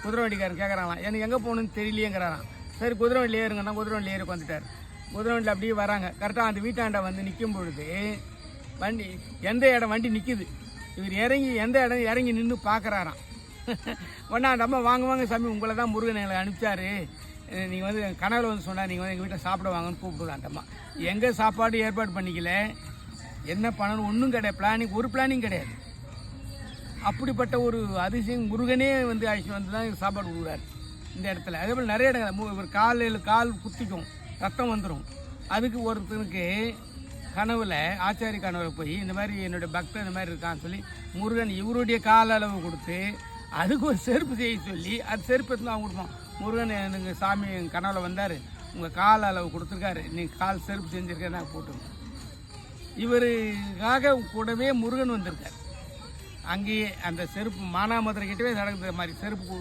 குதிரை வண்டிக்காரன் கேட்குறாங்களாம், எனக்கு எங்கே போகணுன்னு தெரியலையேங்கிறாராம். சரி குதிரை வண்டியில் ஏறுங்கன்னா குதிரை வண்டியில் ஏறி உட்காந்துட்டார். குதிரை வண்டியில் அப்படியே வராங்க. கரெக்டாக அந்த வீட்டாண்டை வந்து நிற்கும் பொழுது வண்டி எந்த இடம் வண்டி நிற்கிது. இவர் இறங்கி எந்த இடம் இறங்கி நின்று பார்க்குறாராம். ஒன்றா அந்த அம்மா வாங்க வாங்க சாமி, உங்களை தான் முருகன் எங்களை அனுப்பிச்சாரு, நீங்கள் வந்து கனவில் வந்து சொன்னால் நீங்கள் வந்து எங்கள் வீட்டை சாப்பிட வாங்கன்னு கூப்பிடுது அந்த அம்மா. எங்கே சாப்பாடு ஏற்பாடு பண்ணிக்கல, என்ன பண்ணணும் ஒன்றும் கிடையாது, ஒரு பிளானிங் கிடையாது. அப்படிப்பட்ட ஒரு அதிசயம் முருகனே வந்து அழைச்சிட்டு வந்து தான் சாப்பாடு கொடுக்குறாரு இந்த இடத்துல. அதே போல் நிறைய இடங்கள் ஒரு கால் குத்திக்கும், ரத்தம் வந்துடும். அதுக்கு ஒருத்தனுக்கு கனவுல ஆச்சாரி கனவுல போய் இந்த மாதிரி என்னுடைய பக்தன் இந்த மாதிரி இருக்கான்னு சொல்லி முருகன் இவருடைய கால அளவு கொடுத்து அதுக்கு ஒரு செருப்பு செய்ய சொல்லி அது செருப்பு எடுத்து அவன் கொடுப்போம். முருகன் எனக்கு சாமி கனவுல வந்தார், உங்கள் கால அளவு கொடுத்துருக்காரு, நீங்கள் கால் செருப்பு செஞ்சுருக்கேன் நான் போட்டுருங்க. இவருக்காக கூடவே முருகன் வந்திருக்கார். அங்கேயே அந்த செருப்பு மானாமதுரை கிட்டவே நடக்கிற மாதிரி செருப்பு